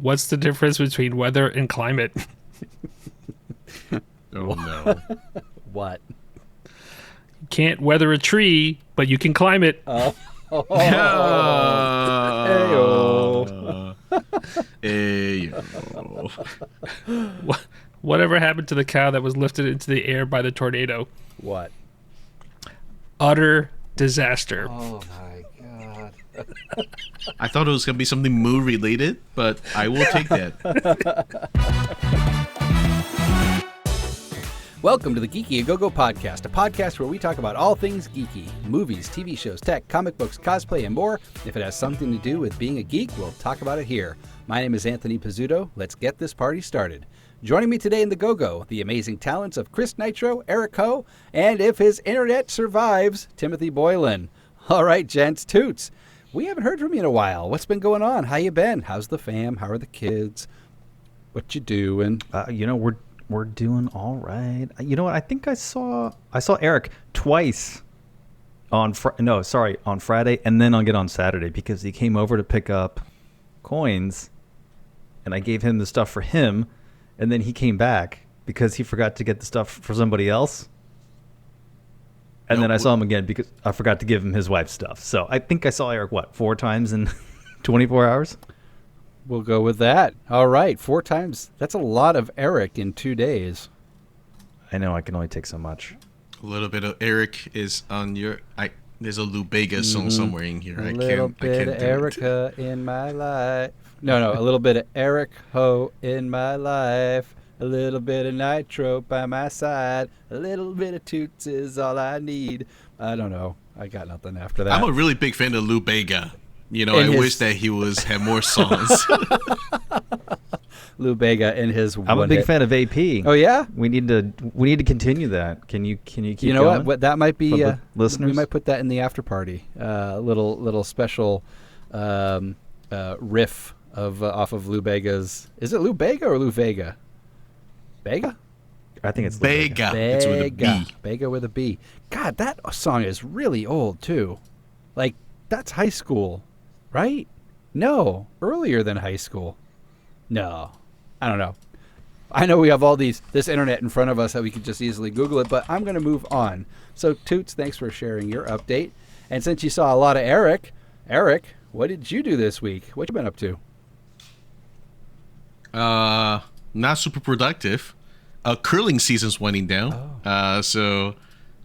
What's the difference between weather and climate? Oh no. What? You can't weather a tree, but you can climb it. Ayo. Whatever happened to the cow that was lifted into the air by the tornado? What? Utter disaster. Oh my God. I thought it was gonna be something mood related, but I will take that. Welcome to the Geeky A Go-Go Podcast, a podcast where we talk about all things geeky. Movies, TV shows, tech, comic books, cosplay, and more. If it has something to do with being a geek, we'll talk about it here. My name is Anthony Pizzuto. Let's get this party started. Joining me today in the Go-Go, the amazing talents of Chris Nitro, Eric Ho, and if his internet survives, Timothy Boylan. All right, gents, toots. We haven't heard from you in a while. What's been going on? How you been? How's the fam? How are the kids? What you doing? We're doing all right. You know what? I think I saw Eric twice on Friday and then again on Saturday because he came over to pick up coins, and I gave him the stuff for him, and then he came back because he forgot to get the stuff for somebody else. And then I saw him again because I forgot to give him his wife's stuff. So I think I saw Eric, 4 times in 24 hours? We'll go with that. All right, 4 times. That's a lot of Eric in 2 days. I know, I can only take so much. A little bit of Eric is on your. There's a Lou Bega song somewhere in here. A I little can't bit do of it. Erica in my life. No, a little bit of Eric Ho in my life. A little bit of Nitro by my side. A little bit of Toots is all I need. I don't know. I got nothing after that. I'm a really big fan of Lou Bega. You know, In I his- wish that he had more songs. Lou Bega in his I'm a one big hit. fan of AP. Oh yeah? We need to continue that. Can you keep You know going? what? That might be For the listeners? We might put that in the after party. Little special riff of off of Lou Bega's. Is it Lou Bega or Lou Vega? Bega? I think it's Bega. It's with a B. Bega with a B. God, that song is really old too. Like that's high school, right? No, earlier than high school. No, I don't know. I know we have all this internet in front of us that we could just easily Google it, but I'm going to move on. So, Toots, thanks for sharing your update. And since you saw a lot of Eric, what did you do this week? What you been up to? Not super productive. Curling season's winding down. So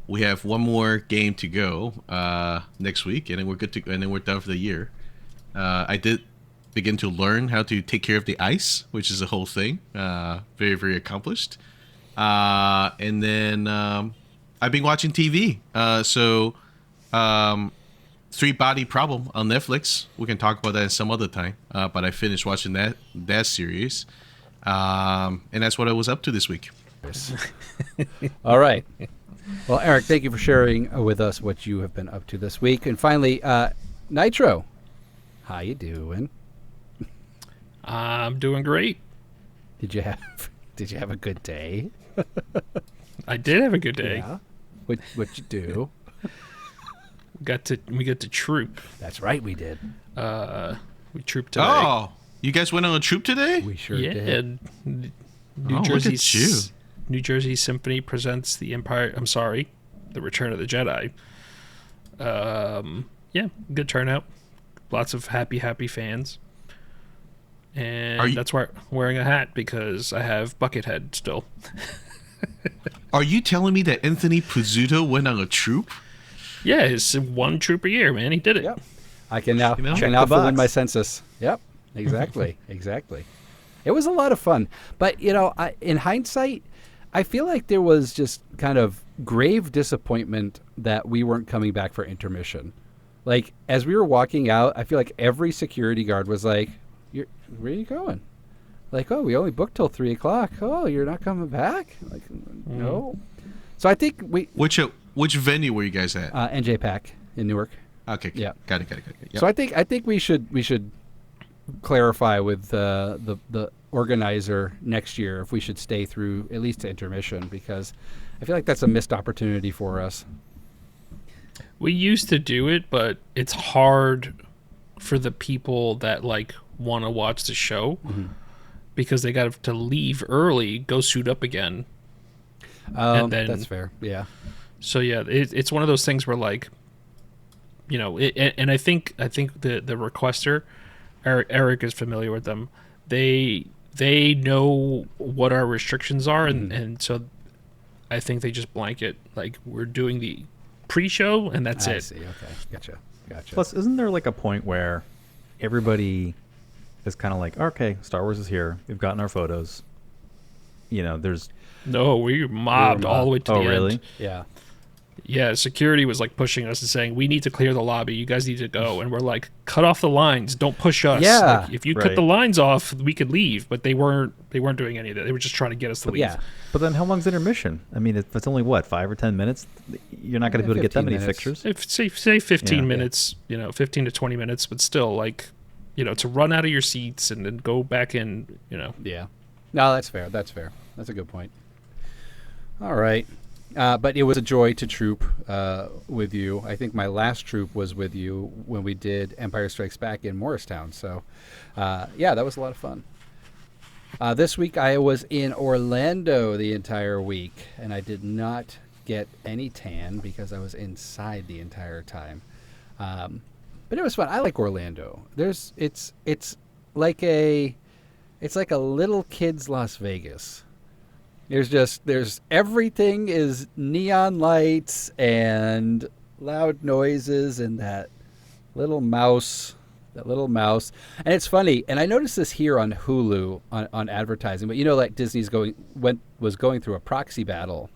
we have one more game to go next week, and then we're good to. And then we're done for the year. I did begin to learn how to take care of the ice, which is a whole thing. Very, very accomplished. And then I've been watching TV. Three Body Problem on Netflix. We can talk about that some other time. But I finished watching that series. And that's what I was up to this week. All right. Well, Eric, thank you for sharing with us what you have been up to this week. And finally, Nitro, how you doing? I'm doing great. Did you have a good day? I did have a good day. Yeah. What you do? We got to troop. That's right, we did. We trooped today. Oh, you guys went on a troop today? We sure yeah. did. New Jersey. Look at you. New Jersey Symphony presents The Return of the Jedi. Yeah, good turnout. Lots of happy fans. And that's why I'm wearing a hat because I have Buckethead still. Are you telling me that Anthony Pizzuto went on a troop? Yeah, it's 1 troop a year, man. He did it. Yep. I can now You know? check now the fill in box. my census. Yep. Exactly. Exactly. It was a lot of fun. But, in hindsight, I feel like there was just kind of grave disappointment that we weren't coming back for intermission. Like, as we were walking out, I feel like every security guard was like, where are you going? Like, oh, we only booked till 3 o'clock. Oh, you're not coming back? Like, no. So I think Which venue were you guys at? NJ Pack in Newark. Okay. Yeah. Got it. Yep. So I think we should clarify with the organizer next year if we should stay through at least to intermission, because I feel like that's a missed opportunity for us. We used to do it, but it's hard for the people that want to watch the show because they got to leave early, go suit up again. And then, that's fair. Yeah. So yeah, it's one of those things where like, you know, and I think the requester, Eric is familiar with them. They know what our restrictions are, and so I think they just blanket like we're doing the pre-show and that's it. I see. Okay, gotcha. Plus, isn't there like a point where everybody is kind of like, okay, Star Wars is here. We've gotten our photos. You know, there's no, we mobbed all the way to the end. Oh, really? Yeah. Yeah, security was like pushing us and saying, we need to clear the lobby. You guys need to go. And we're like, cut off the lines. Don't push us. Yeah. Like, if you cut the lines off, we could leave. But they weren't doing any of that. They were just trying to get us to leave. Yeah. But then how long's intermission? I mean, if it's only, 5 or 10 minutes? You're not going to be able to get that many fixtures. If, say 15 minutes, 15 to 20 minutes. But still, like, to run out of your seats and then go back in, Yeah. No, that's fair. That's a good point. All right. But it was a joy to troop with you. I think my last troop was with you when we did Empire Strikes Back in Morristown. So, yeah, that was a lot of fun. This week I was in Orlando the entire week, and I did not get any tan because I was inside the entire time. But it was fun. I like Orlando. It's like a little kid's Las Vegas. There's everything is neon lights and loud noises and that little mouse. And it's funny. And I noticed this here on Hulu on advertising, but like Disney's was going through a proxy battle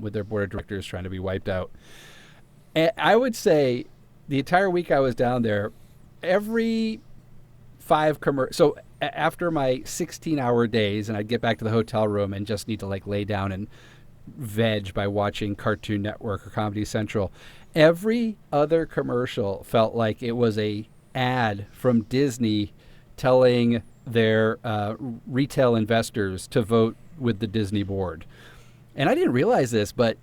with their board of directors trying to be wiped out. And I would say the entire week I was down there, every 5 commercials. So after my 16-hour days, and I'd get back to the hotel room and just need to like lay down and veg by watching Cartoon Network or Comedy Central, every other commercial felt like it was a ad from Disney telling their retail investors to vote with the Disney board. And I didn't realize this, but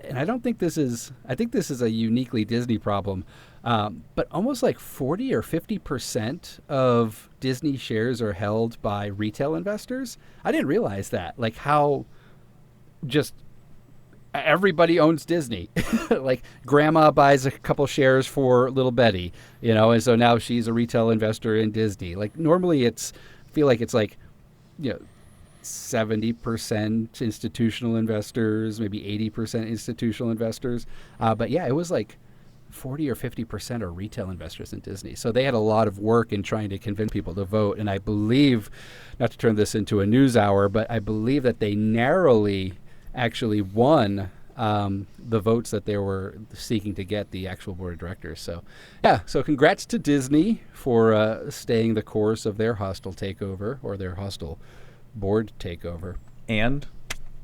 and I think this is a uniquely Disney problem. But almost like 40 or 50% of Disney shares are held by retail investors. I didn't realize that. Like how just everybody owns Disney. Like grandma buys a couple shares for little Betty, and so now she's a retail investor in Disney. Like normally I feel like it's like, 70% institutional investors, maybe 80% institutional investors. But yeah, it was like 40 or 50% are retail investors in Disney. So they had a lot of work in trying to convince people to vote. And I believe, not to turn this into a news hour, but I believe that they narrowly actually won the votes that they were seeking to get the actual board of directors. So yeah, so congrats to Disney for staying the course of their hostile takeover or their hostile board takeover. And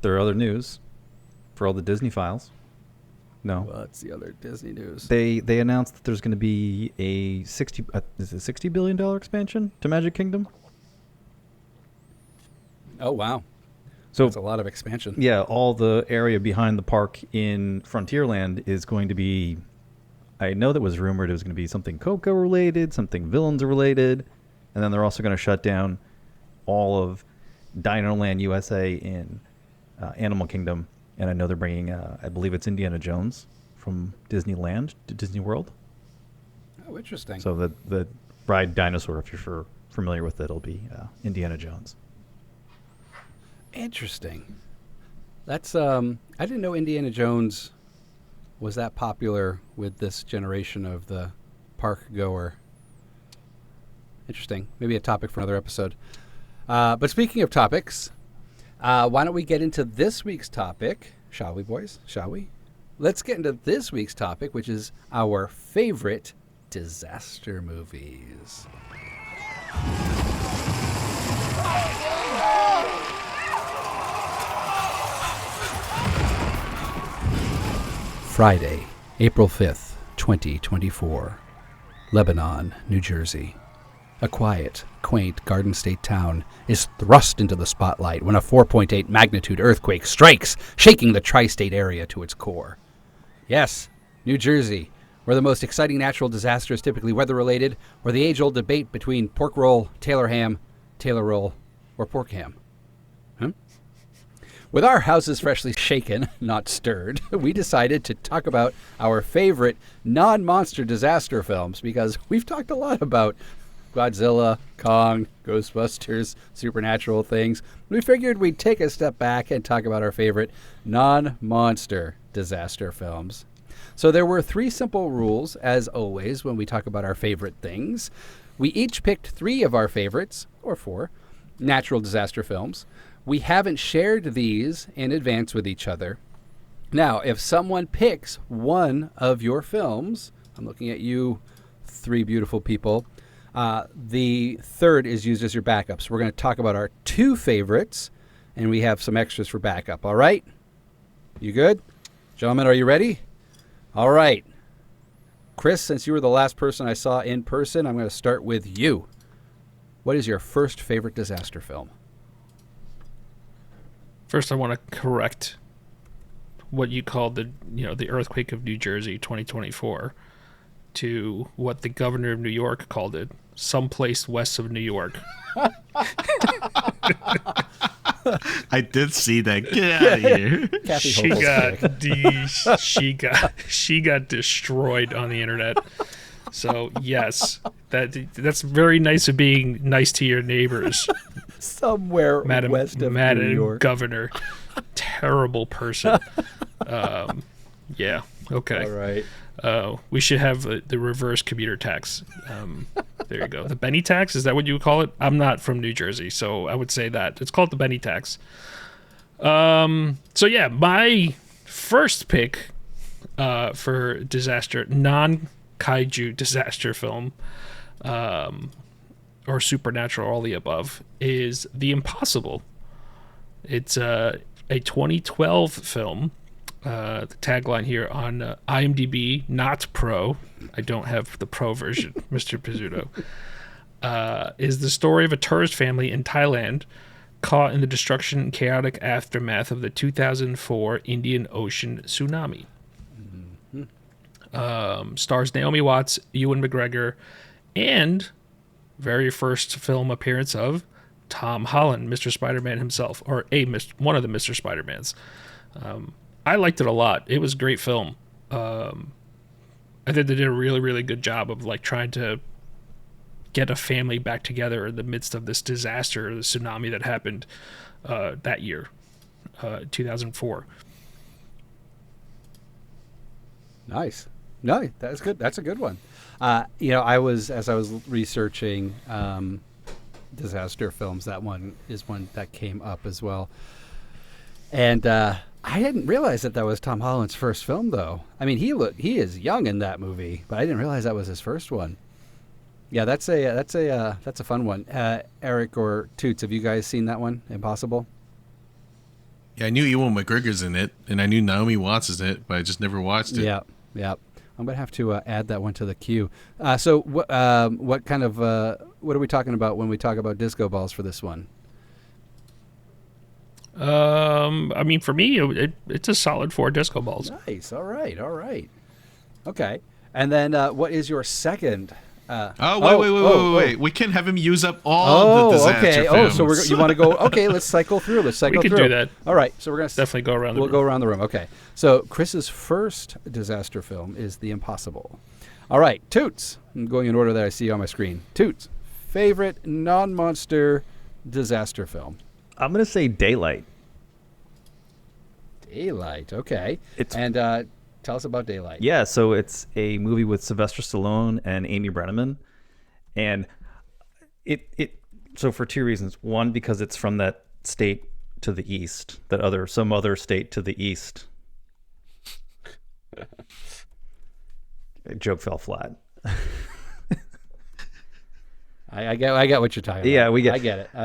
there are other news for all the Disney files. No. What's the other Disney news? They announced that there's going to be a $60 billion expansion to Magic Kingdom. Oh wow! So that's a lot of expansion. Yeah, all the area behind the park in Frontierland is going to be. I know that was rumored it was going to be something Coco related, something Villains related, and then they're also going to shut down all of Dinoland USA in Animal Kingdom. And I know they're bringing, I believe it's Indiana Jones from Disneyland to Disney World. Oh, interesting. So the ride Dinosaur, if you're familiar with it, it'll be Indiana Jones. Interesting. That's I didn't know Indiana Jones was that popular with this generation of the park goer. Interesting. Maybe a topic for another episode. But speaking of topics, why don't we get into this week's topic? Shall we, boys? Shall we? Let's get into this week's topic, which is our favorite disaster movies. Friday, April 5th, 2024. Lebanon, New Jersey. A quiet, quaint Garden State town is thrust into the spotlight when a 4.8 magnitude earthquake strikes, shaking the tri-state area to its core. Yes, New Jersey, where the most exciting natural disaster is typically weather-related, or the age-old debate between pork roll, Taylor ham, Taylor roll, or pork ham. With our houses freshly shaken, not stirred, we decided to talk about our favorite non-monster disaster films, because we've talked a lot about Godzilla, Kong, Ghostbusters, supernatural things. We figured we'd take a step back and talk about our favorite non-monster disaster films. So there were 3 simple rules, as always, when we talk about our favorite things. We each picked 3 of our favorites, or 4, natural disaster films. We haven't shared these in advance with each other. Now, if someone picks one of your films, I'm looking at you 3 beautiful people, the third is used as your backup. So we're going to talk about our 2 favorites, and we have some extras for backup. All right? You good? Gentlemen, are you ready? All right. Chris, since you were the last person I saw in person, I'm going to start with you. What is your first favorite disaster film? First, I want to correct what you called the earthquake of New Jersey 2024 to what the governor of New York called it, someplace west of New York. I did see that. Get out of here. Kathy She got destroyed on the internet. So yes, that's very nice of being nice to your neighbors. Somewhere west of New York. Governor, terrible person. Yeah. Okay. All right. We should have the reverse commuter tax. There you go. The Benny tax, is that what you would call it? I'm not from New Jersey, so I would say that. It's called the Benny tax. So yeah, my first pick for disaster, non-kaiju disaster film, or supernatural, all the above, is The Impossible. It's a 2012 film. The tagline here on IMDb, not pro. I don't have the pro version, Mr. Pizzuto. Is the story of a tourist family in Thailand caught in the destruction and chaotic aftermath of the 2004 Indian Ocean tsunami. Stars Naomi Watts, Ewan McGregor, and very first film appearance of Tom Holland, Mr. Spider-Man himself, or one of the Mr. Spider-Mans. I liked it a lot. It was a great film. I think they did a really, really good job of trying to get a family back together in the midst of this disaster, the tsunami that happened that year, 2004. Nice. No, that's good. That's a good one. As I was researching disaster films, that one is one that came up as well. And I didn't realize that was Tom Holland's first film, though. I mean, he is young in that movie, but I didn't realize that was his first one. Yeah, that's a fun one. Eric or Toots, have you guys seen that one, Impossible? Yeah, I knew Ewan McGregor's in it, and I knew Naomi Watts is in it, but I just never watched it. Yeah. I'm gonna have to add that one to the queue. So what kind of what are we talking about when we talk about disco balls for this one? I mean, for me, it's a solid 4 disco balls. Nice. All right. Okay. And then what is your second? Wait. We can't have him use up all the disaster films. So you want to go? Okay, let's cycle through. We can do that. All right. So we're gonna definitely go around. We'll go around the room. Okay. So Chris's first disaster film is The Impossible. All right, Toots. I'm going in order that I see on my screen. Toots, favorite non-monster disaster film. I'm going to say Daylight. Daylight. Okay. And tell us about Daylight. Yeah, so it's a movie with Sylvester Stallone and Amy Brenneman, and so for 2 reasons. One, because it's from that state to the east, some other state to the east. Joke fell flat. I get what you're talking about. Yeah, I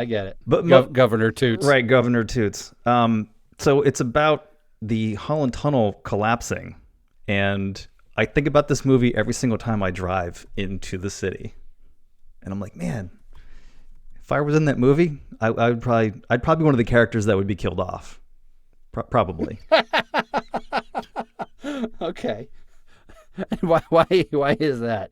get it. But Governor Toots. Right, Governor Toots. So it's about the Holland Tunnel collapsing, and I think about this movie every single time I drive into the city, and I'm like, man, if I was in that movie, I'd probably be one of the characters that would be killed off. Probably. Okay. Why is that?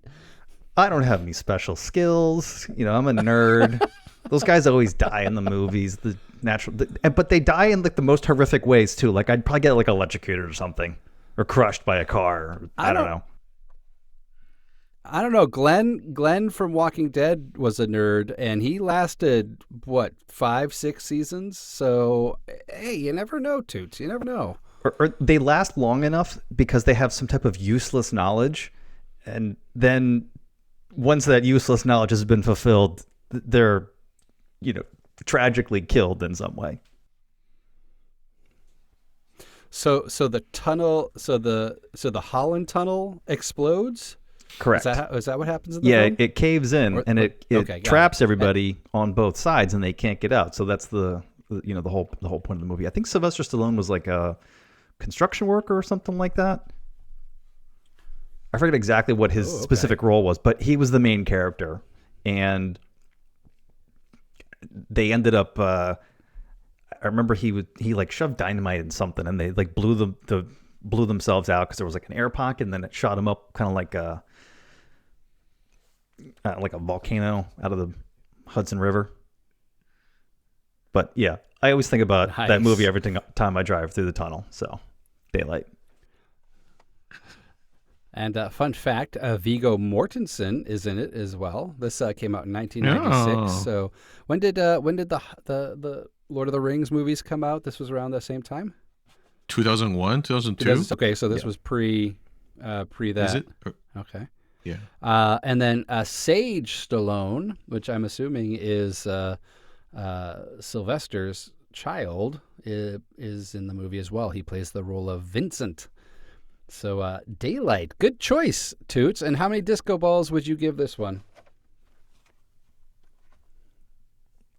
I don't have any special skills. I'm a nerd. Those guys always die in the movies. But they die in like the most horrific ways too. Like I'd probably get like electrocuted or something, or crushed by a car. I don't know. I don't know. Glenn from Walking Dead was a nerd, and he lasted 5-6 seasons. So hey, you never know, Toots. You never know. Or they last long enough because they have some type of useless knowledge, and then once that useless knowledge has been fulfilled, they're, tragically killed in some way. So the tunnel, so the Holland Tunnel explodes. Correct. Is that what happens in the Yeah, film? it caves in and it traps everybody on both sides, and they can't get out. So that's the whole point of the movie. I think Sylvester Stallone was like a construction worker or something like that. I forget exactly what his specific role was, but he was the main character, and they ended up. I remember he like shoved dynamite in something, and they like blew themselves out because there was like an air pocket, and then it shot them up, kind of like a volcano out of the Hudson River. But yeah, I always think about that movie every time I drive through the tunnel. So, Daylight. And fun fact, Viggo Mortensen is in it as well. This came out in 1996. Oh. So when did the Lord of the Rings movies come out? This was around the same time? 2001, 2002. Okay, so this was pre that. Is it? Okay. Yeah. And then Sage Stallone, which I'm assuming is Sylvester's child, is in the movie as well. He plays the role of Vincent. So Daylight, good choice, Toots. And how many disco balls would you give this one?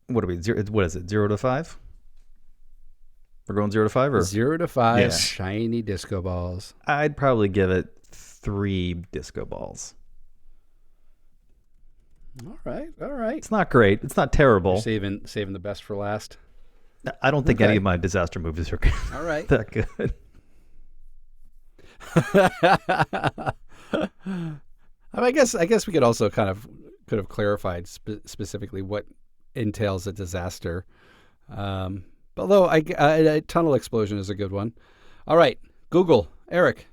What are we? What is it? 0 to 5? We're going 0 to 5, or 0 to 5 Yes. shiny disco balls. I'd probably give it 3 disco balls. All right. It's not great. It's not terrible. Saving the best for last. I don't think any of my disaster movies are All right. that good. I guess we could also could have clarified specifically what entails a disaster. Although a tunnel explosion is a good one. All right, Google, Eric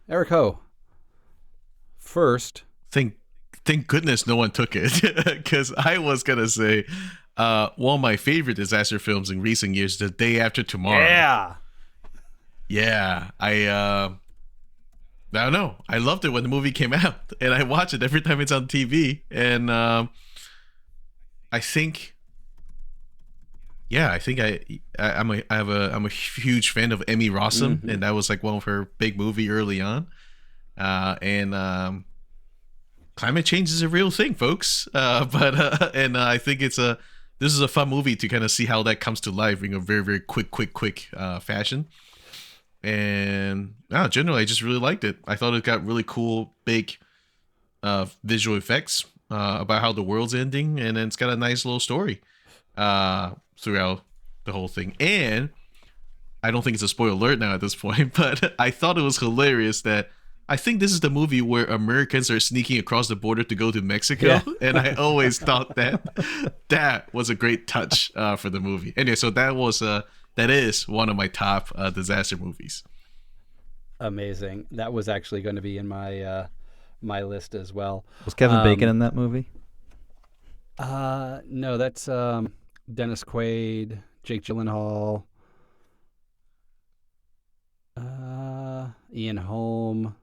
Ho. First, Thank goodness no one took it, because I was gonna say one of my favorite disaster films in recent years, The Day After Tomorrow. Yeah, I don't know. I loved it when the movie came out, and I watch it every time it's on TV. And I think I'm a huge fan of Emmy Rossum, and that was like one of her big movie early on. And climate change is a real thing, folks. And I think this is a fun movie to kind of see how that comes to life in a very, very quick fashion. And generally, I just really liked it. I thought it got really cool, big visual effects about how the world's ending, and then it's got a nice little story throughout the whole thing. And I don't think it's a spoiler alert now at this point, but I thought it was hilarious that I think this is the movie where Americans are sneaking across the border to go to Mexico. Yeah. And I always thought that was a great touch for the movie. Anyway, so that is one of my top disaster movies. Amazing. That was actually going to be in my my list as well. Was Kevin Bacon in that movie? No, that's Dennis Quaid, Jake Gyllenhaal, Ian Holm.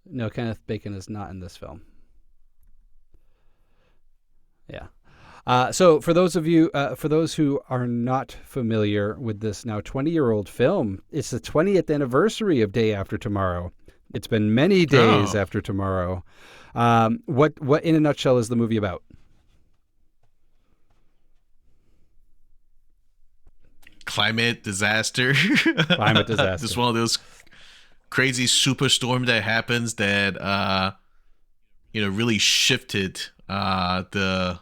No, Kenneth Bacon is not in this film. Yeah. So for those who are not familiar with this now 20-year-old film, it's the 20th anniversary of Day After Tomorrow. It's been many days after tomorrow. What in a nutshell is the movie about? Climate disaster. Climate disaster. Just one of those crazy superstorm that happens that really shifted the.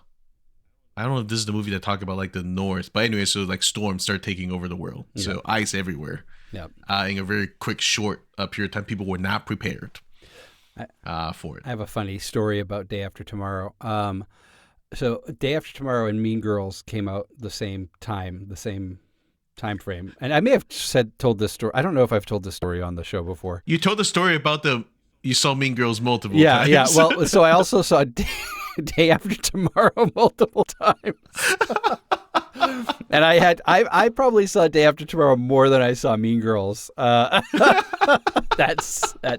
I don't know if this is the movie that talk about like the North, but anyway, so like storms start taking over the world. Yeah. So ice everywhere. Yeah. In a very quick, short period of time, people were not prepared. for it. I have a funny story about Day After Tomorrow. So Day After Tomorrow and Mean Girls came out the same time frame. And I may have told this story. I don't know if I've told this story on the show before. You told the story about you saw Mean Girls multiple Yeah, times. yeah. Well, so I also saw Day After Tomorrow multiple times. And I probably saw Day After Tomorrow more than I saw Mean Girls that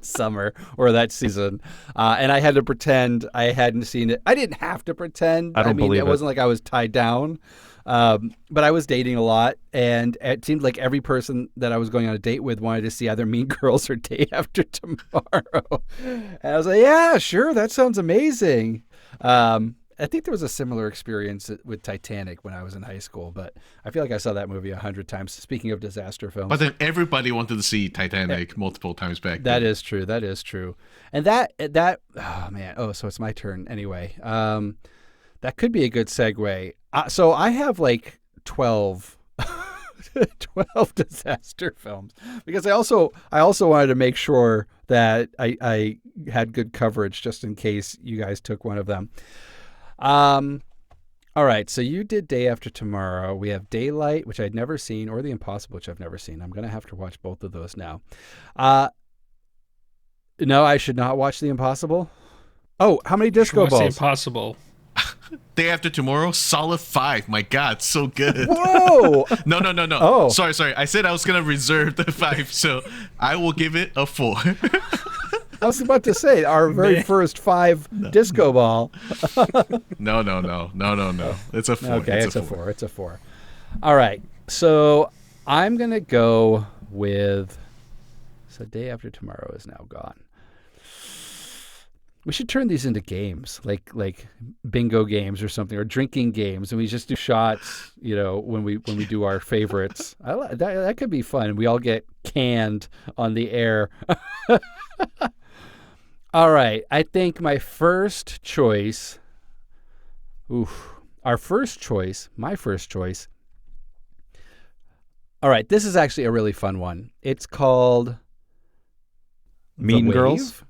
summer or that season. And I had to pretend I hadn't seen it. I didn't have to pretend. I don't believe it wasn't like I was tied down. But I was dating a lot, and it seemed like every person that I was going on a date with wanted to see either Mean Girls or Day After Tomorrow. And I was like, yeah, sure, that sounds amazing. I think there was a similar experience with Titanic when I was in high school, but I feel like I saw that movie 100 times. Speaking of disaster films. But then everybody wanted to see Titanic multiple times back That then. is true. That is true. And that oh man. Oh, so it's my turn anyway. That could be a good segue. So I have like 12 disaster films because I also wanted to make sure that I had good coverage just in case you guys took one of them. All right, so you did Day After Tomorrow. We have Daylight, which I'd never seen, or The Impossible, which I've never seen. I'm going to have to watch both of those now. No, I should not watch The Impossible. Oh, how many disco Watch The balls? Impossible. Day After Tomorrow, solid 5. My God, so good. Whoa! No. Oh. Sorry. I said I was going to reserve the 5, so I will give it a 4. I was about to say our very first 5 disco ball. No. It's a 4. Okay, it's a 4. It's a 4. All right, so I'm gonna go with. So Day After Tomorrow is now gone. We should turn these into games, like bingo games or something, or drinking games, and we just do shots. When we do our favorites. That could be fun. We all get canned on the air. All right, I think my first choice. My first choice. All right, this is actually a really fun one. It's called Mean The Girls? Wave.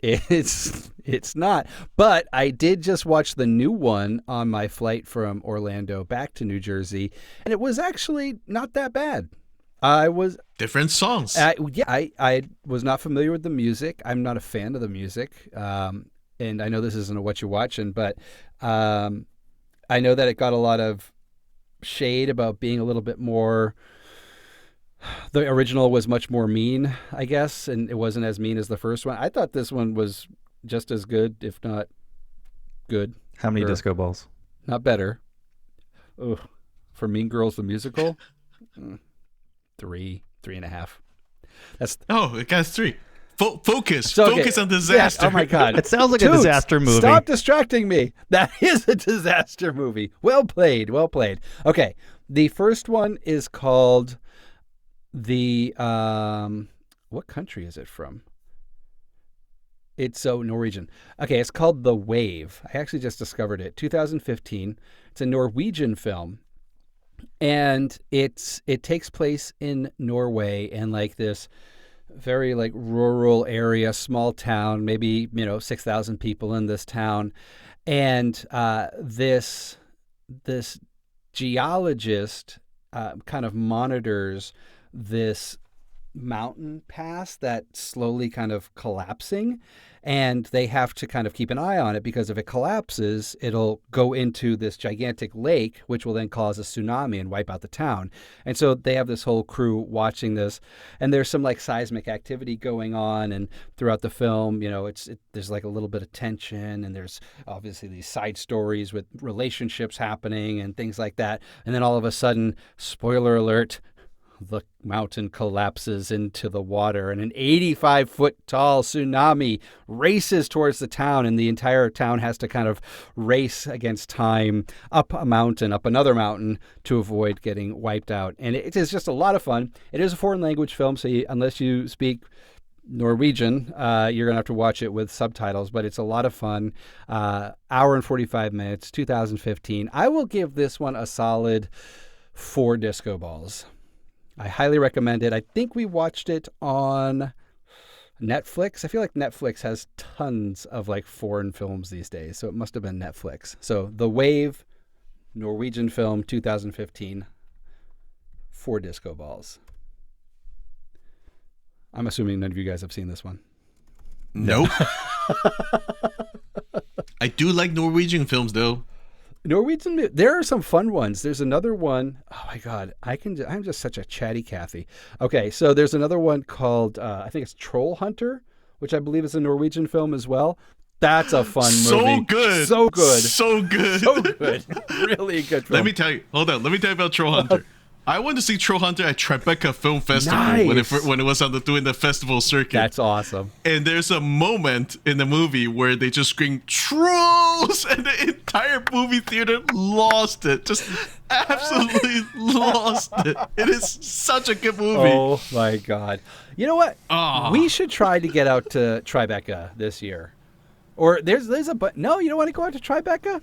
It's not, but I did just watch the new one on my flight from Orlando back to New Jersey, and it was actually not that bad. Different songs. I was not familiar with the music. I'm not a fan of the music, and I know this isn't a what you're watching, but I know that it got a lot of shade about being a little bit more. The original was much more mean, I guess, and it wasn't as mean as the first one. I thought this one was just as good, if not good. How many Or disco balls? Not better. Ugh. For Mean Girls the musical, 3.5. That's It got 3. Focus. So, okay. Focus on disaster. Yes. Oh my God. It sounds like a Toots, disaster movie. Stop distracting me. That is a disaster movie. Well played. Well played. Okay. The first one is called what country is it from? It's Norwegian. Okay. It's called The Wave. I actually just discovered it. 2015. It's a Norwegian film. And it takes place in Norway and like this very like rural area, small town, maybe 6,000 people in this town, and this geologist kind of monitors this mountain pass that's slowly kind of collapsing, and they have to kind of keep an eye on it because if it collapses, it'll go into this gigantic lake, which will then cause a tsunami and wipe out the town. And so they have this whole crew watching this, and there's some like seismic activity going on, and throughout the film, there's like a little bit of tension, and there's obviously these side stories with relationships happening and things like that. And then all of a sudden, spoiler alert, the mountain collapses into the water and an 85-foot tall tsunami races towards the town, and the entire town has to kind of race against time up another mountain to avoid getting wiped out. And it is just a lot of fun. It is a foreign language film, so unless you speak Norwegian, you're going to have to watch it with subtitles, but it's a lot of fun. Hour and 45 minutes, 2015. I will give this one a solid 4 disco balls. I highly recommend it. I think we watched it on Netflix. I feel like Netflix has tons of like foreign films these days, so it must have been Netflix. So The Wave, Norwegian film, 2015, 4 disco balls. I'm assuming none of you guys have seen this one. Nope. I do like Norwegian films though. Norwegian, there are some fun ones. There's another one. Oh my God, I'm just such a chatty Cathy. Okay, so there's another one called I think it's Troll Hunter, which I believe is a Norwegian film as well. That's a fun movie. So good. So good. So good. So good. Really good film. Let me tell you. Hold on. Let me tell you about Troll Hunter. I went to see Troll Hunter at Tribeca Film Festival Nice. when it was doing the festival circuit. That's awesome. And there's a moment in the movie where they just scream "Trolls," and the entire movie theater lost it. Just absolutely lost it. It is such a good movie. Oh my God. You know what? Ah. We should try to get out to Tribeca this year. Or there's a but no, you don't want to go out to Tribeca?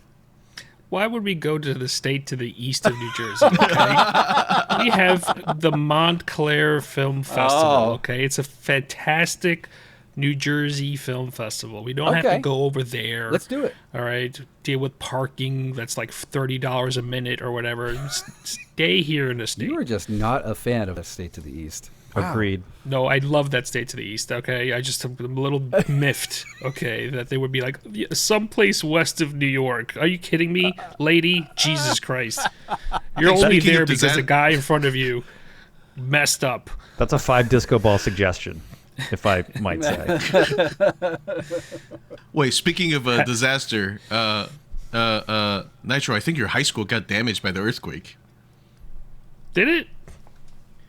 Why would we go to the state to the east of New Jersey? Okay? We have the Montclair Film Festival. Oh. Okay, it's a fantastic New Jersey film festival. We don't have Okay. to go over there. Let's do it. All right, deal with parking that's like $30 a minute or whatever. Stay here in the state. You are just not a fan of a state to the east. Agreed. No, I love that state to the east. Okay, I just am a little miffed. Okay, that they would be like someplace west of New York. Are you kidding me, lady? Jesus Christ! You're only Speaking there of because disa- the guy in front of you messed up. That's a 5 disco ball suggestion, if I might say. Wait, speaking of a disaster, Nitro, I think your high school got damaged by the earthquake. Did it?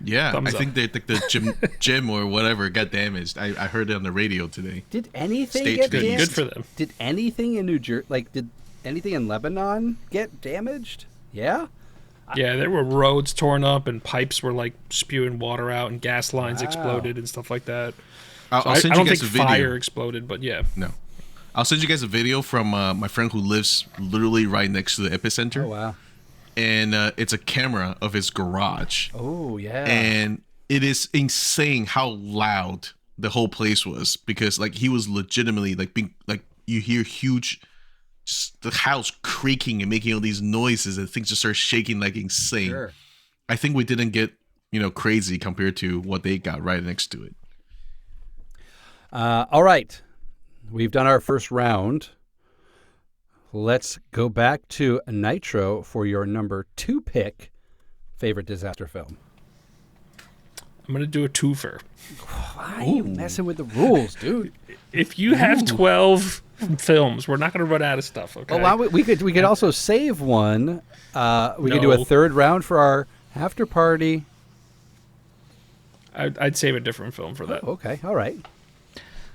Yeah, Thumbs I think up. the gym or whatever got damaged. I heard it on the radio today. Did anything State get to the damaged? east. Good for them. Did anything in New Jersey, did anything in Lebanon get damaged? Yeah? Yeah, there were roads torn up and pipes were like spewing water out and gas lines exploded and stuff like that. I'll I send don't you guys think a video. fire exploded, but yeah. No, I'll send you guys a video from my friend who lives literally right next to the epicenter. Oh, wow. And it's a camera of his garage. Oh, yeah. And it is insane how loud the whole place was, because like he was legitimately like being like, you hear huge, just the house creaking and making all these noises and things just start shaking like insane. Sure. I think we didn't get crazy compared to what they got right next to it. All right. We've done our first round. Let's go back to Nitro for your number 2 pick, favorite disaster film. I'm going to do a twofer. Why are you messing with the rules, dude? If you have 12 films, we're not going to run out of stuff, okay? Oh, well, we could also save one. We could do a No. third round for our after party. I'd save a different film for that. Okay, all right.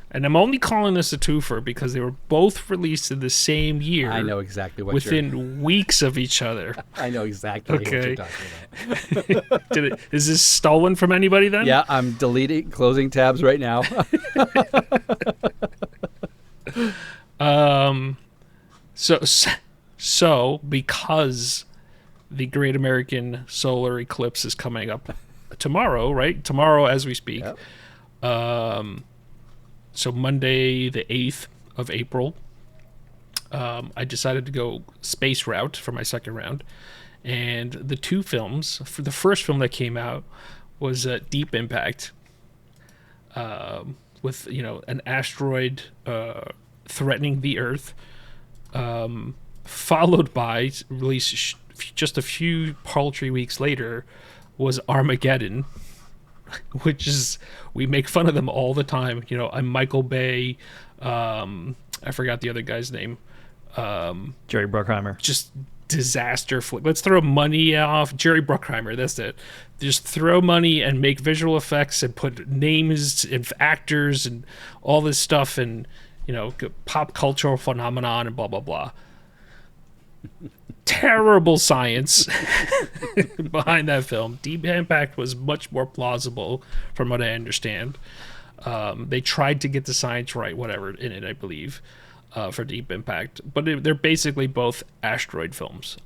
And I'm only calling this a twofer because they were both released in the same year. I know exactly what within weeks of each other. I know exactly what you're Okay. talking about. Is this stolen from anybody then? Yeah, I'm closing tabs right now. So because the Great American Solar Eclipse is coming up tomorrow, right? Tomorrow as we speak. Yep. So Monday the 8th of April, I decided to go space route for my second round. And the 2 films, for the first film that came out was Deep Impact, with an asteroid threatening the Earth, followed by release just a few paltry weeks later was Armageddon, which is, we make fun of them all the time. I'm Michael Bay. I forgot the other guy's name. Jerry Bruckheimer. Just disaster flick. Let's throw money off Jerry Bruckheimer. That's it. Just throw money and make visual effects and put names and actors and all this stuff and pop cultural phenomenon and blah blah blah. Terrible science behind that film. Deep Impact was much more plausible, from what I understand. They tried to get the science right, whatever, in it, I believe, for Deep Impact. But they're basically both asteroid films.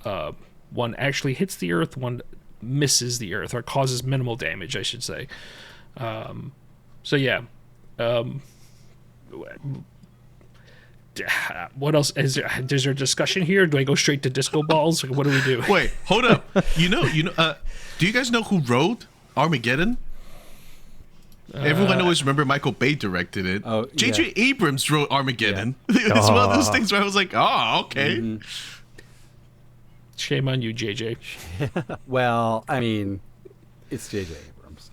One actually hits the Earth, one misses the Earth, or causes minimal damage, I should say. So yeah, What else is there? Is there discussion here? Do I go straight to disco balls? What do we do? Wait, hold up. Do you guys know who wrote Armageddon? Everyone always remember Michael Bay directed it. Oh, J.J. Abrams wrote Armageddon. It's one of those things where I was like, oh, okay. Mm-hmm. Shame on you, JJ. Well, I mean, it's J.J. Abrams.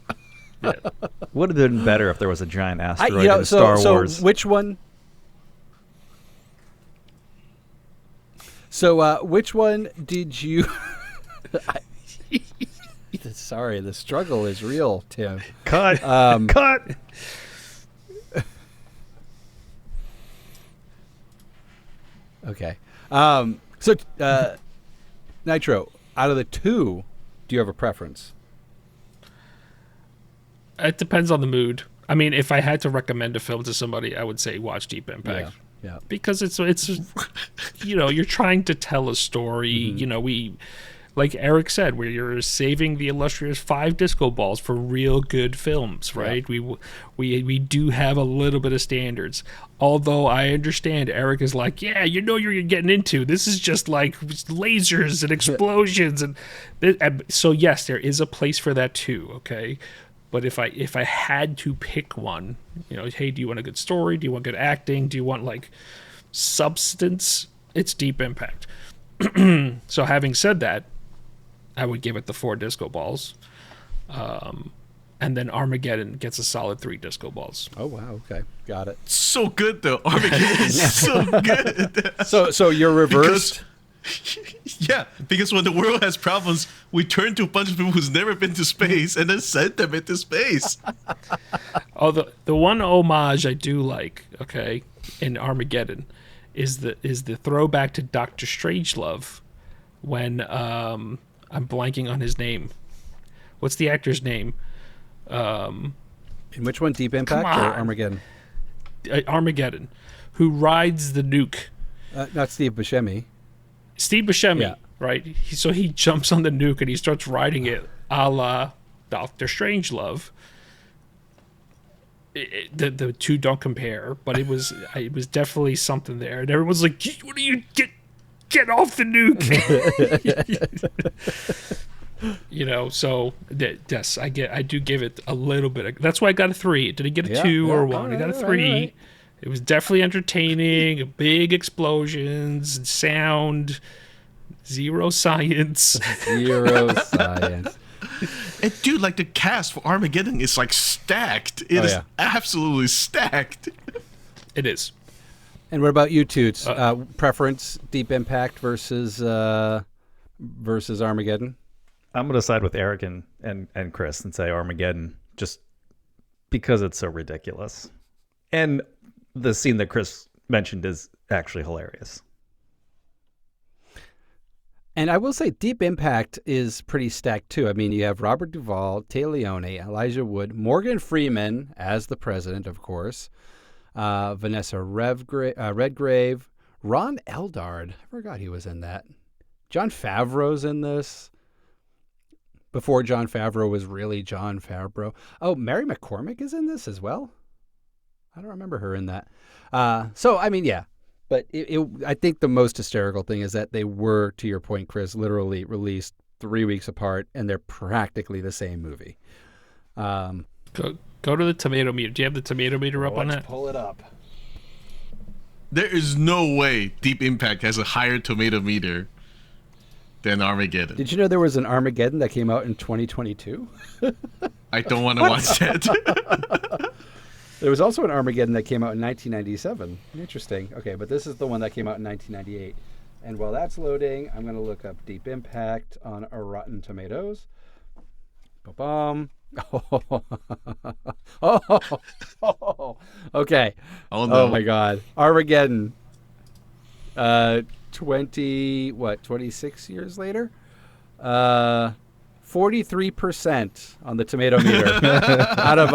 Would have been better if there was a giant asteroid in Star Wars. So which one? So which one did you? Sorry, the struggle is real, Tim. Cut. Cut. Okay. Nitro, out of the two, do you have a preference? It depends on the mood. I mean, if I had to recommend a film to somebody, I would say watch Deep Impact. Yeah. Because it's you're trying to tell a story. Mm-hmm. We, like Eric said, where you're saving the illustrious 5 disco balls for real good films, right? Yeah. We do have a little bit of standards. Although I understand Eric is like, yeah, you know you're getting into. This is just like lasers and explosions and so yes, there is a place for that too, okay? But if I had to pick one, hey, do you want a good story? Do you want good acting? Do you want like substance? It's Deep Impact. So having said that, I would give it the 4 disco balls. And then Armageddon gets a solid 3 disco balls. Oh wow, okay. Got it. So good though. Armageddon is so good. So you're reversed? Because when the world has problems, we turn to a bunch of people who's never been to space and then send them into space. Oh, the one homage I do like, okay, in Armageddon is the throwback to Dr. Strangelove when I'm blanking on his name. What's the actor's name? In which one, Deep Impact or Armageddon? Armageddon. Who rides the nuke? Not Steve Buscemi. Steve Buscemi, Yeah. right? So he jumps on the nuke and he starts riding it a la Dr. Strangelove. The two don't compare, but it was definitely something there. And everyone's like, what do you get off the nuke? So yes, I do give it a little bit that's why I got a 3. Did I get a 2 or 1? I got a 3. Right. It was definitely entertaining, big explosions, sound, zero science. Zero science. And dude, like the cast for Armageddon is like stacked. It is absolutely stacked. It is. And what about you, Toots? Preference, Deep Impact versus Armageddon? I'm going to side with Eric and Chris and say Armageddon, just because it's so ridiculous. And the scene that Chris mentioned is actually hilarious. And I will say Deep Impact is pretty stacked, too. I mean, you have Robert Duvall, Tay Leone, Elijah Wood, Morgan Freeman as the president, of course, Vanessa Redgrave, Ron Eldard. I forgot he was in that. Jon Favreau's in this. Before Jon Favreau was really Jon Favreau. Oh, Mary McCormick is in this as well? I don't remember her in that. So, I mean, yeah. But I think the most hysterical thing is that they were, to your point, Chris, literally released 3 weeks apart, and they're practically the same movie. Go to the tomato meter. Do you have the tomato meter up on that? Pull it up. There is no way Deep Impact has a higher tomato meter than Armageddon. Did you know there was an Armageddon that came out in 2022? I don't want to watch that. There was also an Armageddon that came out in 1997. Interesting. Okay, but this is the one that came out in 1998. And while that's loading, I'm going to look up Deep Impact on Rotten Tomatoes. Ba-bum. Okay. Oh, no. Oh, my God. Armageddon. 26 years later? 43% on the tomato meter out of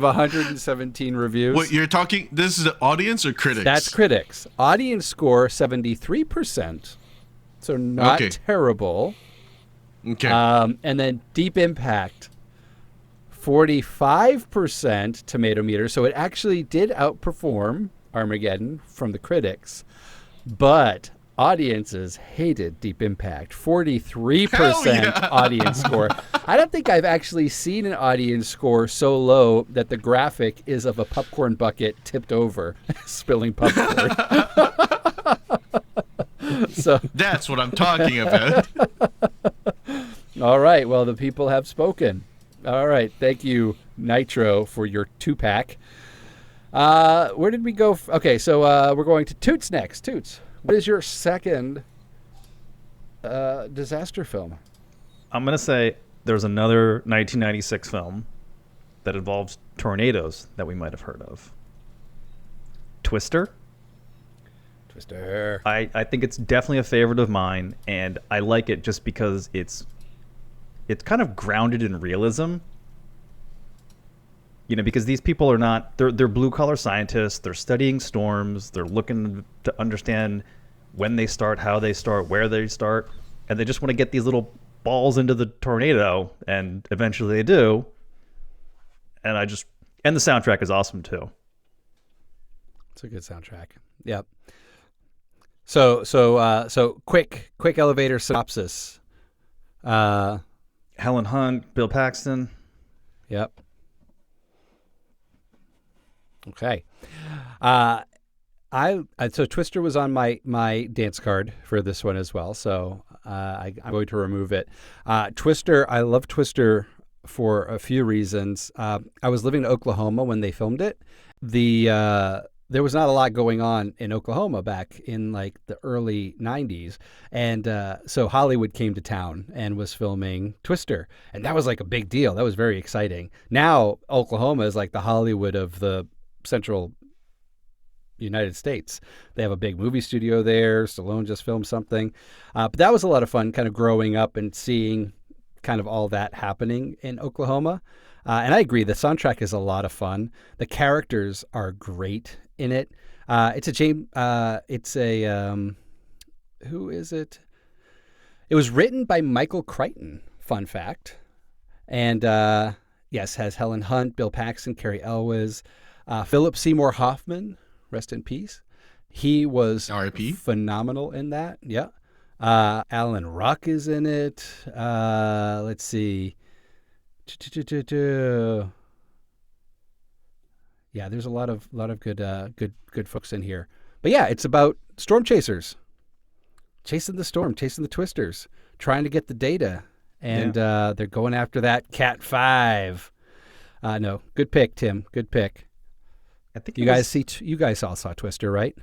117 reviews. What you're talking? This is the audience or critics? That's critics. Audience score 73%, so not terrible. Okay. And then Deep Impact 45% tomato meter. So it actually did outperform Armageddon from the critics, but audiences hated Deep Impact. 43% audience score. I don't think I've actually seen an audience score so low that the graphic is of a popcorn bucket tipped over, spilling popcorn. So That's what I'm talking about. all right, well, the people have spoken. All right, thank you, Nitro, for your 2-pack. Where did we go? Okay, so we're going to Toots next. Toots, what is your second disaster film? I'm going to say there's another 1996 film that involves tornadoes that we might have heard of. Twister. Twister. I think it's definitely a favorite of mine, and I like it just because it's kind of grounded in realism. You know, because these people are not, they're blue-collar scientists, they're studying storms, they're looking to understand when they start, how they start, where they start, and they just want to get these little balls into the tornado, and eventually they do. And the soundtrack is awesome, It's a good soundtrack. Yep. So quick elevator synopsis. Helen Hunt, Bill Paxton. Yep. Okay. So Twister was on my dance card for this one as well. So I'm going to remove it. Twister. I love Twister for a few reasons. I was living in Oklahoma when they filmed it. There was not a lot going on in Oklahoma back in like the early 90s. And so Hollywood came to town and was filming Twister. And that was like a big deal. That was very exciting. Now Oklahoma is like the Hollywood of the central United States. They have a big movie studio there. Stallone just filmed something. But that was a lot of fun kind of growing up and seeing kind of all that happening in Oklahoma. And I agree. The soundtrack is a lot of fun. The characters are great in it. Who is it? It was written by Michael Crichton, fun fact. And yes, has Helen Hunt, Bill Paxton, Cary Elwes, Philip Seymour Hoffman, rest in peace. He was R.I.P. phenomenal in that. Yeah. Alan Ruck is in it. Let's see. Yeah, there's a lot of good folks in here. But yeah, it's about storm chasers, chasing the storm, chasing the twisters, trying to get the data, and they're going after that Cat 5. No, good pick, Tim. Good pick. I think You guys all saw Twister, right?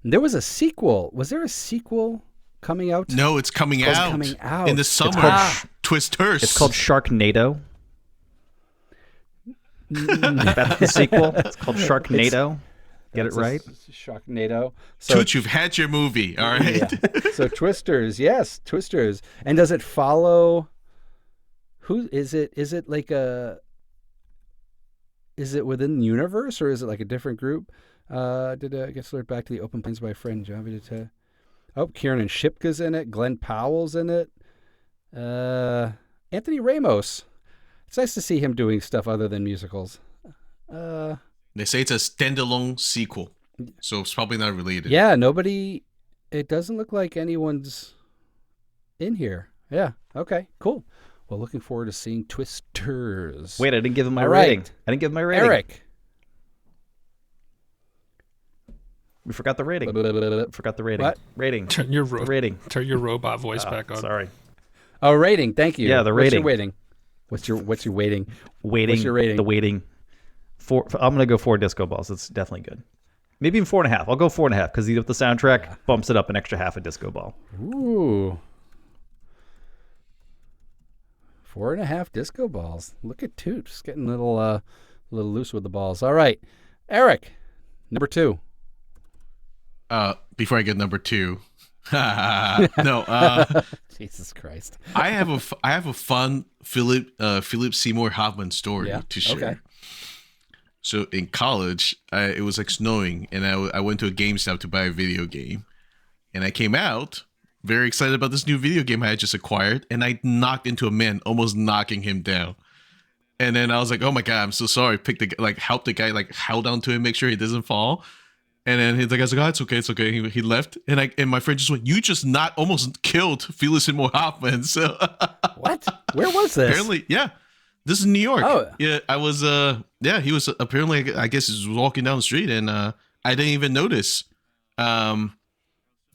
And there was a sequel. Was there a sequel coming out? No, it's coming out. Coming out in the summer. Twisters. It's called Sharknado. That's the sequel. It's called Sharknado. Get it right? Sharknado. Toots, you've had your movie, all right? Yeah. So Twisters, yes, Twisters. And does it follow? Who is it? Is it like a? Is it within the universe or is it like a different group? Did I get alert back to the Open Plains by friend John Vidita? Oh, Kieran Shipka's in it. Glenn Powell's in it. Anthony Ramos. It's nice to see him doing stuff other than musicals. They say it's a standalone sequel, so it's probably not related. Yeah, nobody. It doesn't look like anyone's in here. Yeah. Okay. Cool. Well, looking forward to seeing Twisters. Wait, I didn't give him my All rating. right. I didn't give him my rating. Eric. We forgot the rating. Forgot the rating. What? Rating. Turn your Rating. Turn your robot voice back on. Sorry. Oh, rating. Thank you. Yeah, the What's your rating. waiting? What's your waiting? Waiting. What's your rating? The waiting. I'm gonna go 4 disco balls. It's definitely good. Maybe even 4.5. I'll go 4.5 because the soundtrack bumps it up an extra half a disco ball. Ooh. 4.5 disco balls. Look at Toot. Just getting a little loose with the balls. All right. Eric, number 2. Before I get number 2. No. Jesus Christ. I have a fun Philip Seymour Hoffman story to share. Okay. So in college, it was like snowing, and I went to a GameStop to buy a video game, and I came out very excited about this new video game I had just acquired, and I knocked into a man, almost knocking him down. And then I was like, oh my God, I'm so sorry. Pick the like help the guy, like held on to him, make sure he doesn't fall. And then he's like, I was like, oh, it's okay, it's okay. He left, and my friend just went, you just not almost killed Felix Seymour Hoffman. So What? Where was this? apparently, yeah, this is New York. Oh. Yeah, I was yeah, he was apparently, I guess he was walking down the street, and I didn't even notice. I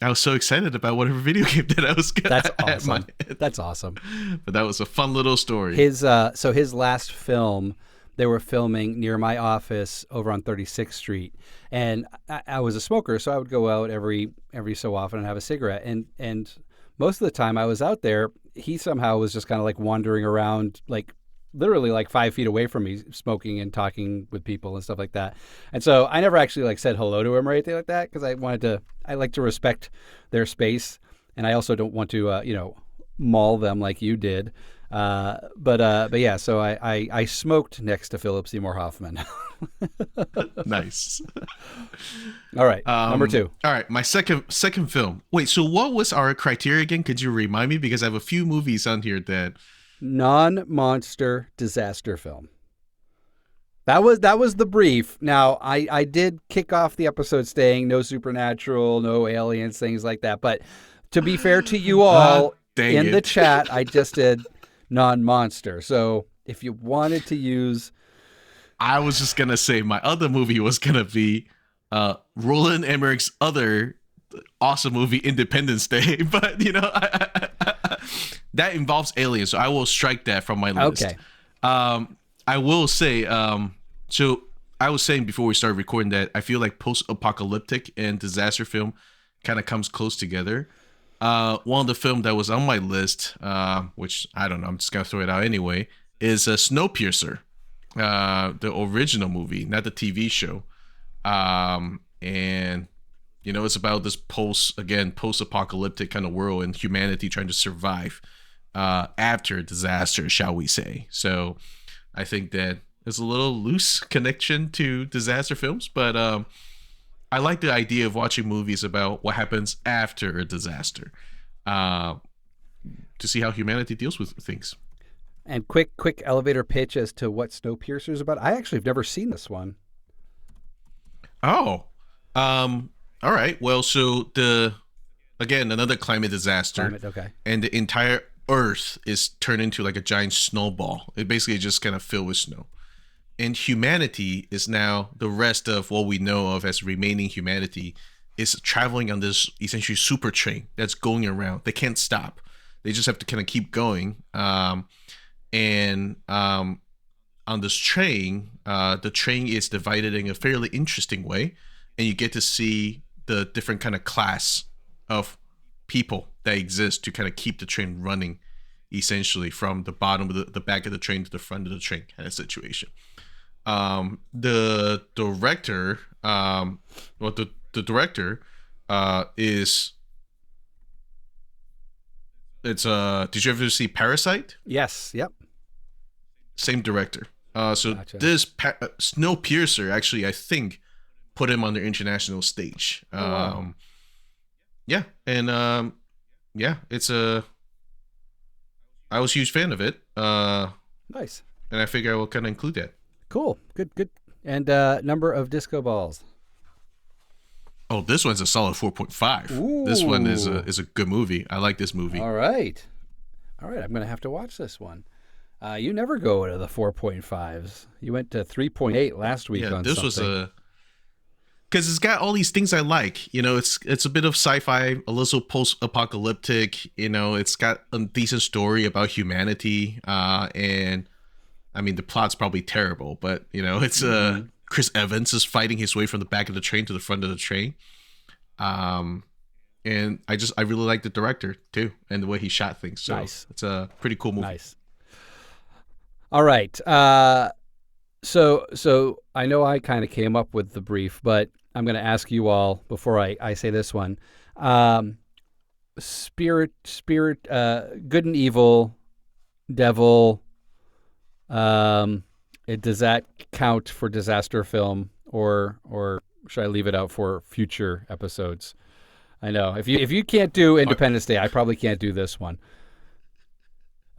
was so excited about whatever video game that I was gonna That's at my awesome. head. That's awesome. But that was a fun little story. His so his last film, they were filming near my office over on 36th Street, and I was a smoker, so I would go out every so often and have a cigarette, and most of the time I was out there, he somehow was just kind of like wandering around, like literally like 5 feet away from me, smoking and talking with people and stuff like that. And so I never actually like said hello to him or anything like that, because I like to respect their space, and I also don't want to maul them like you did. But yeah, so I smoked next to Philip Seymour Hoffman. Nice. All right, number 2. All right, my second film. Wait, so what was our criteria again? Could you remind me? Because I have a few movies on here that Non-monster disaster film. That was the brief. Now, I did kick off the episode saying no supernatural, no aliens, things like that. But to be fair to you all, in the chat, I just did non-monster. So if you wanted to use... I was just going to say my other movie was going to be Roland Emmerich's other awesome movie, Independence Day. But, that involves aliens, so I will strike that from my list. Okay. I will say, so I was saying before we started recording that I feel like post-apocalyptic and disaster film kind of comes close together. One of the film that was on my list, which I don't know, I'm just gonna throw it out anyway, is Snowpiercer, the original movie, not the TV show. And it's about this post-apocalyptic kind of world and humanity trying to survive after a disaster, shall we say. So I think that there's a little loose connection to disaster films, but I like the idea of watching movies about what happens after a disaster to see how humanity deals with things. And quick elevator pitch as to what Snowpiercer is about. I actually have never seen this one. Oh, all right. Well, so another climate disaster. Okay. And the entire Earth is turned into like a giant snowball. It basically just kind of filled with snow. And humanity is now, the rest of what we know of as remaining humanity is traveling on this essentially super train that's going around. They can't stop. They just have to kind of keep going. On this train, the train is divided in a fairly interesting way. And you get to see the different kind of class of people that exist to kind of keep the train running, essentially from the bottom of the back of the train to the front of the train kind of situation. The director, the director is, did you ever see Parasite? Yes. Yep. Same director. So Gotcha. This Snowpiercer actually, I think, put him on the international stage. Wow. Yeah, and it's I was a huge fan of it. Nice. And I figure I will kind of include that. Cool. Good. And number of disco balls. Oh, this one's a solid 4.5. This one is a good movie. I like this movie. All right. I'm going to have to watch this one. You never go to the 4.5s. You went to 3.8 last week on this something. was because it's got all these things I like. It's a bit of sci-fi, a little post-apocalyptic. It's got a decent story about humanity. And I mean, the plot's probably terrible, but it's Chris Evans is fighting his way from the back of the train to the front of the train. And I really like the director too, and the way he shot things. So Nice. It's a pretty cool movie. Nice. All right. So I know I kind of came up with the brief, but I'm going to ask you all before I say this one. Spirit, good and evil, devil. Does that count for disaster film, or should I leave it out for future episodes? I know if you can't do Independence Day, I probably can't do this one.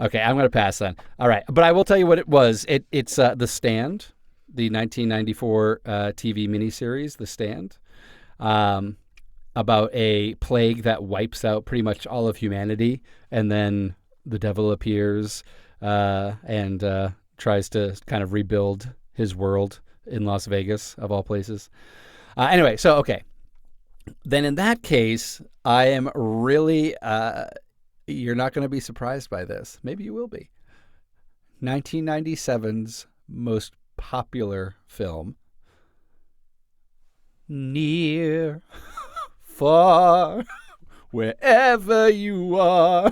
Okay, I'm going to pass then. All right, but I will tell you what it was. It's The Stand, the 1994 TV miniseries, The Stand, about a plague that wipes out pretty much all of humanity, and then the devil appears and tries to kind of rebuild his world in Las Vegas, of all places. Anyway, so, okay. Then in that case, I am really... you're not going to be surprised by this. Maybe you will be. 1997's most popular film. Near, far, wherever you are.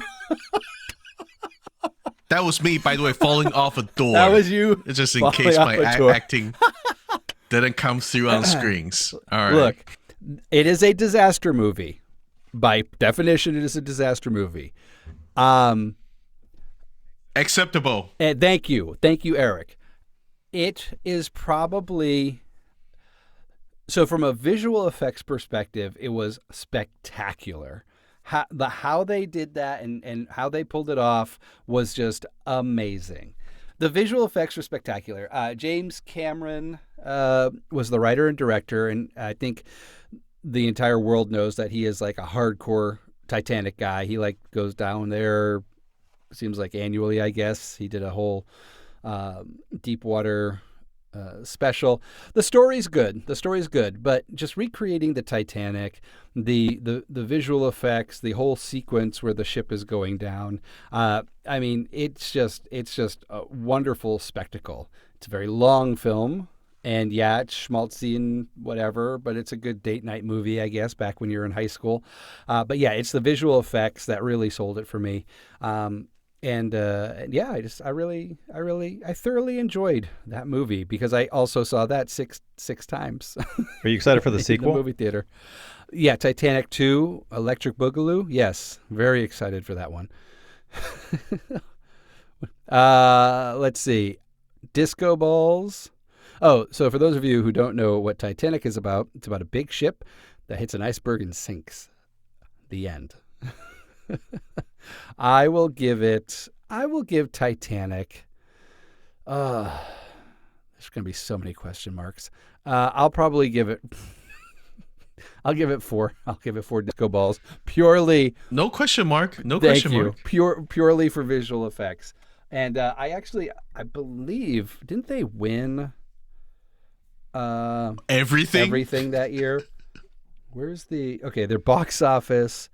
That was me, by the way, falling off a door. That was you. It's just in falling case off my a door. acting didn't come through on screens. All right. Look, it is a disaster movie. By definition, it is a disaster movie. Acceptable. And thank you, Eric. It is probably... So from a visual effects perspective, it was spectacular. How they did that and how they pulled it off was just amazing. The visual effects were spectacular. James Cameron was the writer and director, and I think the entire world knows that he is like a hardcore Titanic guy. He like goes down there, seems like annually, I guess. He did a whole Deepwater special. The story's good, but just recreating the Titanic, the visual effects, the whole sequence where the ship is going down. I mean, it's just a wonderful spectacle. It's a very long film. And yeah, it's schmaltzy and whatever, but it's a good date night movie, I guess, back when you were in high school. But yeah, it's the visual effects that really sold it for me. And yeah, I thoroughly enjoyed that movie because I also saw that six times. Are you excited for the in sequel? The movie theater. Yeah, Titanic 2, Electric Boogaloo. Yes, very excited for that one. Let's see, Disco Balls. Oh, so for those of you who don't know what Titanic is about, it's about a big ship that hits an iceberg and sinks. The end. I will give Titanic. There's going to be so many question marks. I'll probably give it. I'll give it 4. I'll give it 4 disco balls. Purely. No question mark. No Thank question you. mark. Purely for visual effects. And I believe, didn't they win Everything that year? Where's their box office?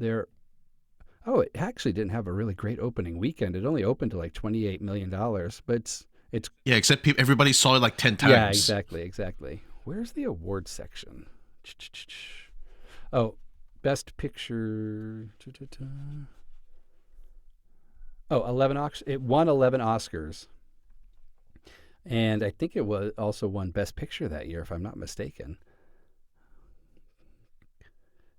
It actually didn't have a really great opening weekend. It only opened to like $28 million, but it's Yeah, except everybody saw it like 10 times. yeah, exactly. Where's the awards section? Oh, Best Picture. Oh, 11 it won 11 Oscars. And I think it was also won Best Picture that year, if I'm not mistaken.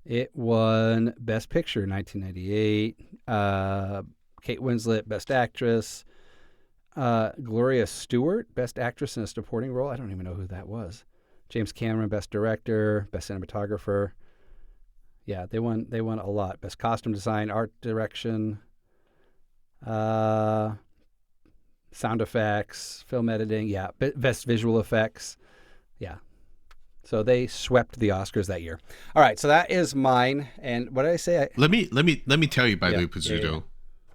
It won Best Picture 1998. Kate Winslet, Best Actress. Gloria Stewart, Best Actress in a Supporting Role. I don't even know who that was. James Cameron, Best Director, Best Cinematographer. Yeah, they won a lot. Best Costume Design, Art Direction, Sound Effects, Film Editing. Yeah, Best Visual Effects. Yeah. So they swept the Oscars that year. All right, so that is mine. And what did I say? Let me tell you, by the way, Pizzuto.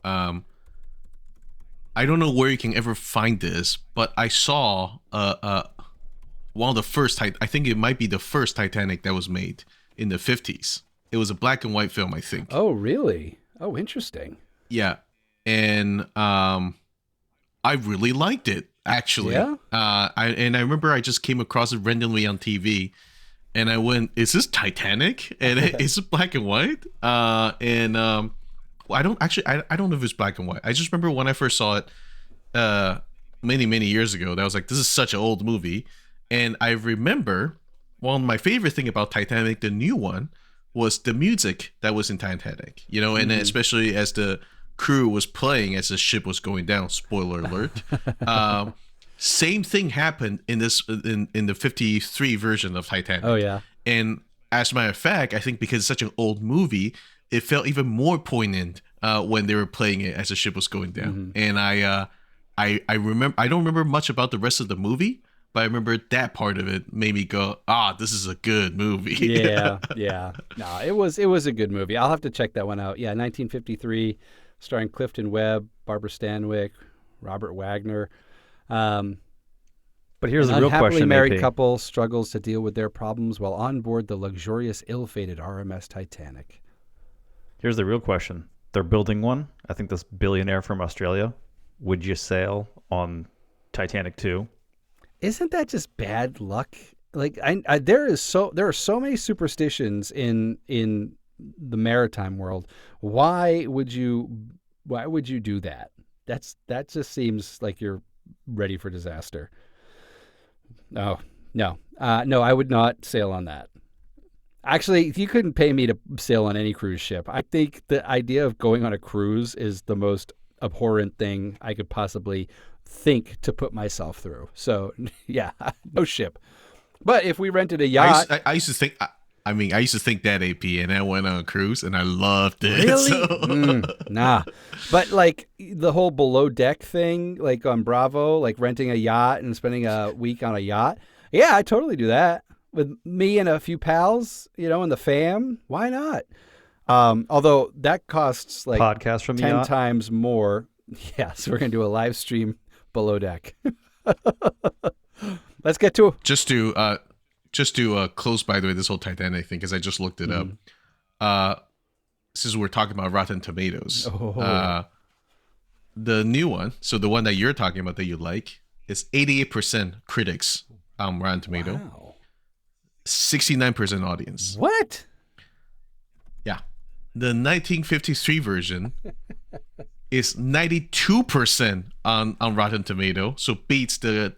I don't know where you can ever find this, but I saw one of the first. I think it might be the first Titanic that was made in the 50s. It was a black and white film, I think. Oh, really? Oh, interesting. Yeah, and I really liked it, actually. Yeah. I remember I just came across it randomly on TV, and I went, "Is this Titanic?" And it's black and white. I don't know if it's black and white. I just remember when I first saw it many years ago, that I was like, this is such an old movie. And I remember one of my favorite thing about Titanic, the new one, was the music that was in Titanic, and especially as the crew was playing as the ship was going down. Spoiler alert. Same thing happened in the 53 version of Titanic. Oh, yeah. And as a matter of fact, I think because it's such an old movie, it felt even more poignant when they were playing it as the ship was going down. And I remember, I don't remember much about the rest of the movie, but I remember that part of it made me go, this is a good movie. Yeah. No, it was a good movie. I'll have to check that one out. Yeah, 1953, starring Clifton Webb, Barbara Stanwyck, Robert Wagner. But here's the real unhappily question, married AP. couple struggles to deal with their problems while on board the luxurious, ill-fated RMS Titanic. Here's the real question. They're building one. I think this billionaire from Australia. Would you sail on Titanic 2? Isn't that just bad luck? Like there are so many superstitions in the maritime world. Why would you do that? That just seems like you're ready for disaster. Oh, no, I would not sail on that. Actually, you couldn't pay me to sail on any cruise ship. I think the idea of going on a cruise is the most abhorrent thing I could possibly think to put myself through. So, yeah, no ship. But if we rented a yacht... I used to think... I used to think that, AP, and I went on a cruise, and I loved it. Really? So. Nah. But, like, the whole below deck thing, like on Bravo, like renting a yacht and spending a week on a yacht. Yeah, I totally do that. With me and a few pals, and the fam. Why not? Although that costs, like, Podcast from the 10 yacht? times more. Yeah, so we're going to do a live stream below deck. Let's get to... Just to close, by the way, this whole Titanic thing, because I just looked it up. Since we're talking about Rotten Tomatoes, the new one, so the one that you're talking about that you like, is 88% critics on Rotten Tomato, Wow. 69% audience. What? Yeah. The 1953 version is 92% on Rotten Tomato, so beats the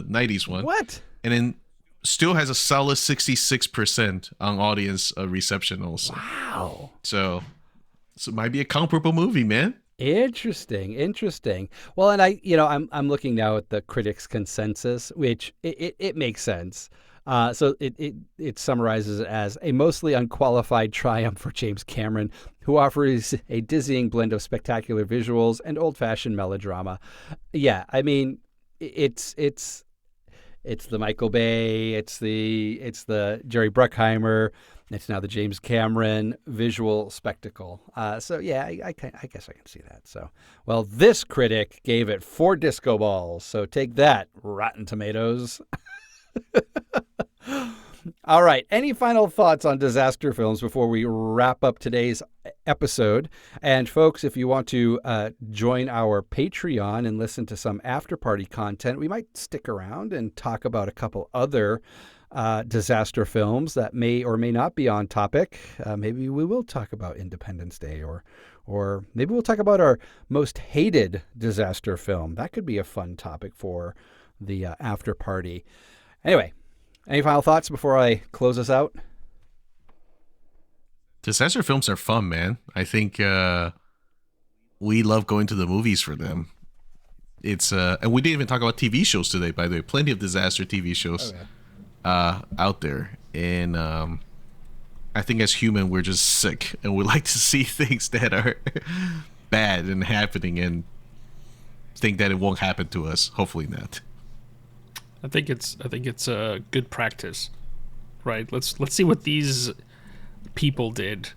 90s one. What? And then still has a solid 66% on audience reception also. Wow. So it might be a comparable movie, man. Interesting. Well, and I'm looking now at the critics' consensus, which it makes sense. So it summarizes it as a mostly unqualified triumph for James Cameron, who offers a dizzying blend of spectacular visuals and old-fashioned melodrama. Yeah, I mean, it's the Michael Bay, it's the Jerry Bruckheimer, it's now the James Cameron visual spectacle. So yeah, I guess I can see that. So, well, this critic gave it 4 disco balls. So take that, Rotten Tomatoes. All right. Any final thoughts on disaster films before we wrap up today's episode? And folks, if you want to join our Patreon and listen to some after-party content, we might stick around and talk about a couple other disaster films that may or may not be on topic. Maybe we will talk about Independence Day, or maybe we'll talk about our most hated disaster film. That could be a fun topic for the after party. Anyway, any final thoughts before I close us out? Disaster films are fun, man. I think we love going to the movies for them. It's and we didn't even talk about TV shows today, by the way. Plenty of disaster TV shows out there. And I think as human, we're just sick, and we like to see things that are bad and happening and think that it won't happen to us. Hopefully not. I think it's a good practice, right? Let's see what these people did,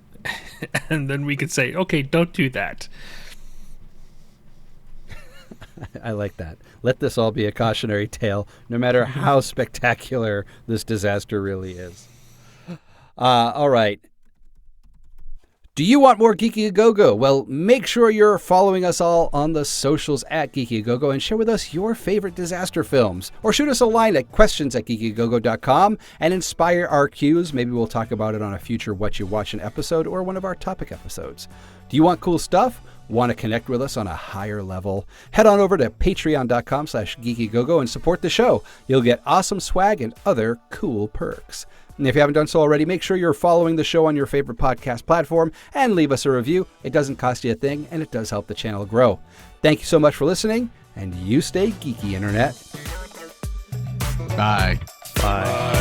and then we could say, okay, don't do that. I like that. Let this all be a cautionary tale, no matter how spectacular this disaster really is. All right. Do you want more Geeky A Go-Go? Well, make sure you're following us all on the socials at Geeky A Go-Go and share with us your favorite disaster films. Or shoot us a line at questions@geekyagogo.com and inspire our cues. Maybe we'll talk about it on a future What You Watchin' episode or one of our topic episodes. Do you want cool stuff? Want to connect with us on a higher level? Head on over to patreon.com/geekyagogo and support the show. You'll get awesome swag and other cool perks. And if you haven't done so already, make sure you're following the show on your favorite podcast platform and leave us a review. It doesn't cost you a thing, and it does help the channel grow. Thank you so much for listening, and you stay geeky, Internet. Bye. Bye.